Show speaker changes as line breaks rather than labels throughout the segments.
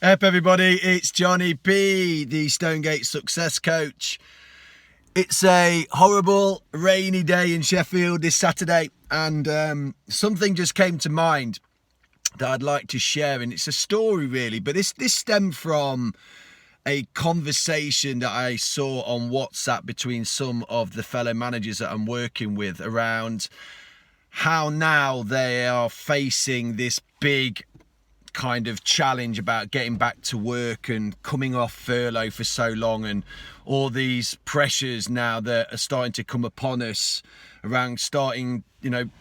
Up everybody, it's Johnny B, the Stonegate Success Coach. It's a horrible rainy day in Sheffield this Saturday, and something just came to mind that I'd like to share, and it's a story really, but this stemmed from a conversation that I saw on WhatsApp between some of the fellow managers that I'm working with around how now they are facing this big kind of challenge about getting back to work and coming off furlough for so long, and all these pressures now that are starting to come upon us around starting,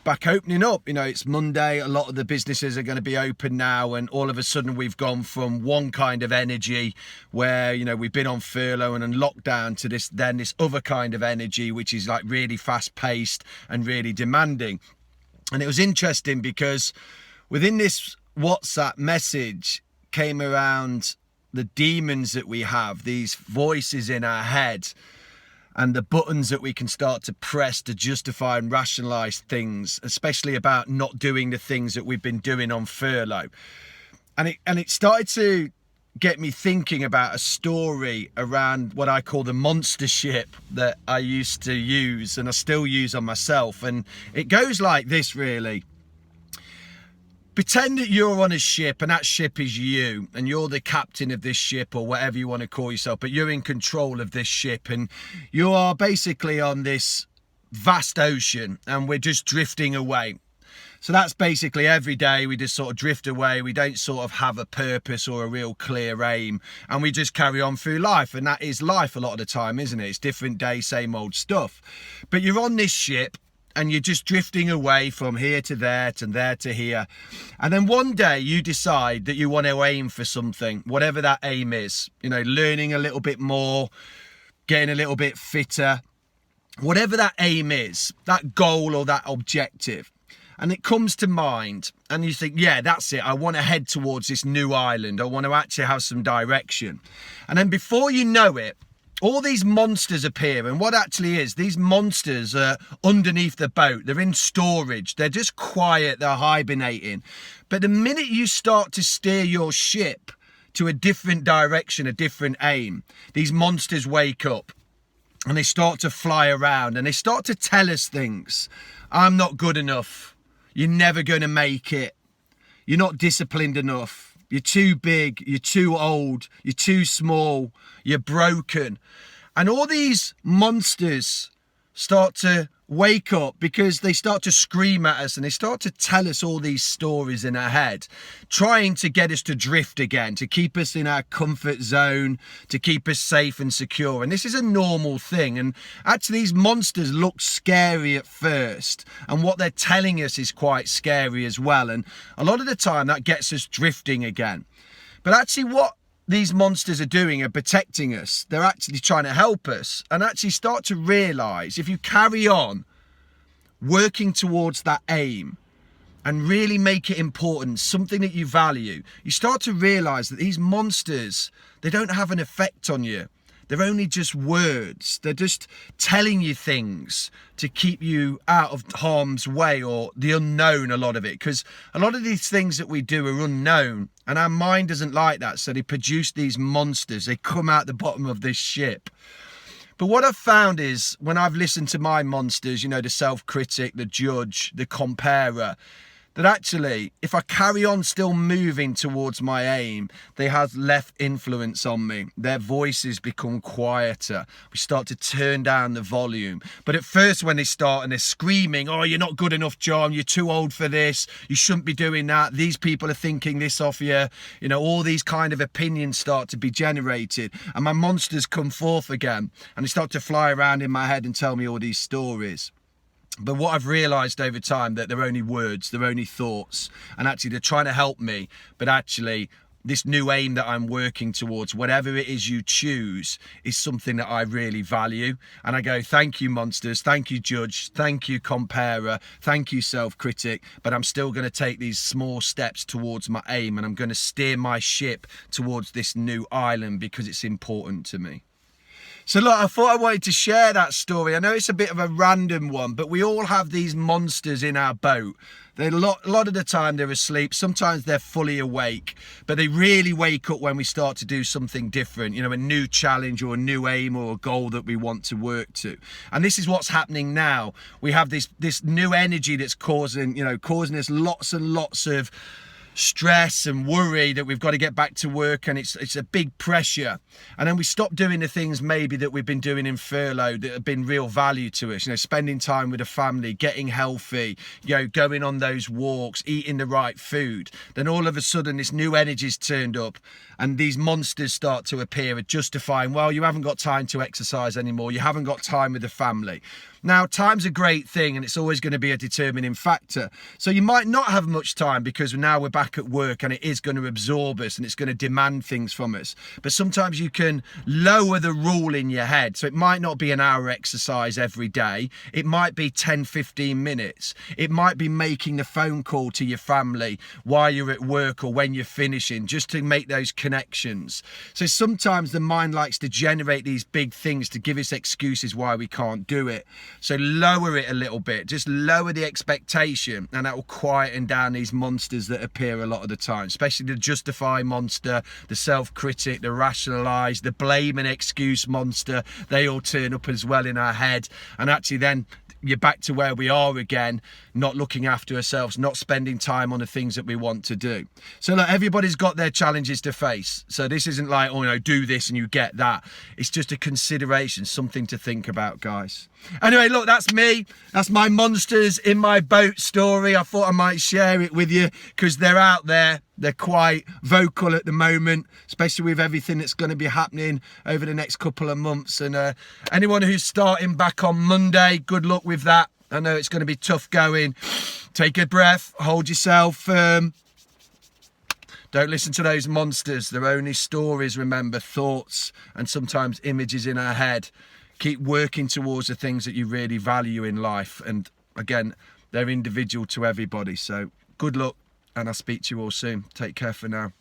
back opening up. It's Monday, a lot of the businesses are going to be open now, and all of a sudden we've gone from one kind of energy where, we've been on furlough and on lockdown to this other kind of energy, which is like really fast paced and really demanding. And it was interesting because within this WhatsApp message came around the demons that we have, these voices in our head, and the buttons that we can start to press to justify and rationalize things, especially about not doing the things that we've been doing on furlough. And it started to get me thinking about a story around what I call the monster ship that I used to use and I still use on myself. And it goes like this really. Pretend that you're on a ship and that ship is you, and you're the captain of this ship or whatever you want to call yourself, but you're in control of this ship and you are basically on this vast ocean and we're just drifting away. So that's basically every day we just sort of drift away. We don't sort of have a purpose or a real clear aim, and we just carry on through life. And that is life a lot of the time, isn't it? It's different day, same old stuff. But you're on this ship and you're just drifting away from here to there to here. And then one day you decide that you want to aim for something, whatever that aim is, learning a little bit more, getting a little bit fitter, whatever that aim is, that goal or that objective. And it comes to mind and you think, yeah, that's it. I want to head towards this new island. I want to actually have some direction. And then before you know it, all these monsters appear, and what actually is, these monsters are underneath the boat. They're in storage. They're just quiet. They're hibernating. But the minute you start to steer your ship to a different direction, a different aim, these monsters wake up and they start to fly around and they start to tell us things. I'm not good enough. You're never going to make it. You're not disciplined enough. You're too big, you're too old, you're too small, you're broken. And all these monsters start to wake up because they start to scream at us and they start to tell us all these stories in our head, trying to get us to drift again, to keep us in our comfort zone, to keep us safe and secure. And this is a normal thing. And actually these monsters look scary at first, and what they're telling us is quite scary as well. And a lot of the time that gets us drifting again. But actually what these monsters are doing are protecting us. They're actually trying to help us, and actually start to realise if you carry on working towards that aim and really make it important, something that you value, you start to realise that these monsters, they don't have an effect on you. They're only just words. They're just telling you things to keep you out of harm's way or the unknown, a lot of it. Because a lot of these things that we do are unknown, and our mind doesn't like that. So they produce these monsters. They come out the bottom of this ship. But what I've found is when I've listened to my monsters, the self-critic, the judge, the comparer, that actually, if I carry on still moving towards my aim, they have less influence on me. Their voices become quieter. We start to turn down the volume. But at first when they start and they're screaming, oh, you're not good enough, John, you're too old for this, you shouldn't be doing that, these people are thinking this of you, all these kind of opinions start to be generated, and my monsters come forth again, and they start to fly around in my head and tell me all these stories. But what I've realised over time, that they're only words, they're only thoughts, and actually they're trying to help me, but actually this new aim that I'm working towards, whatever it is you choose, is something that I really value. And I go, thank you monsters, thank you judge, thank you comparer, thank you self-critic, but I'm still going to take these small steps towards my aim, and I'm going to steer my ship towards this new island because it's important to me. So look, I thought I wanted to share that story. I know it's a bit of a random one, but we all have these monsters in our boat A lot of the time they're asleep. Sometimes they're fully awake, but they really wake up when we start to do something different, you know, a new challenge or a new aim or a goal that we want to work to. And this is what's happening now. We have this new energy that's causing us lots and lots of stress and worry that we've got to get back to work, and it's a big pressure. And then we stop doing the things maybe that we've been doing in furlough that have been real value to us, you know, spending time with the family, getting healthy, you know, going on those walks, eating the right food. Then all of a sudden this new energy's turned up and these monsters start to appear, justifying, well, you haven't got time to exercise anymore, you haven't got time with the family. Now, time's a great thing and it's always going to be a determining factor. So you might not have much time because now we're back at work and it is going to absorb us and it's going to demand things from us. But sometimes you can lower the rule in your head. So it might not be an hour exercise every day. It might be 10, 15 minutes. It might be making a phone call to your family while you're at work or when you're finishing, just to make those connections. So sometimes the mind likes to generate these big things to give us excuses why we can't do it. So lower it a little bit, just lower the expectation, and that will quieten down these monsters that appear a lot of the time, especially the justify monster, the self-critic, the rationalise, the blame and excuse monster. They all turn up as well in our head, and actually then you're back to where we are again, not looking after ourselves, not spending time on the things that we want to do. So look, everybody's got their challenges to face. So this isn't like, oh, you know, do this and you get that. It's just a consideration, something to think about, guys. Anyway, look, that's me. That's my monsters in my boat story. I thought I might share it with you because they're out there. They're quite vocal at the moment, especially with everything that's going to be happening over the next couple of months. And anyone who's starting back on Monday, good luck with that. I know it's going to be tough going. Take a breath, hold yourself firm. Don't listen to those monsters. They're only stories, remember, thoughts and sometimes images in our head. Keep working towards the things that you really value in life. And again, they're individual to everybody. So good luck, and I'll speak to you all soon. Take care for now.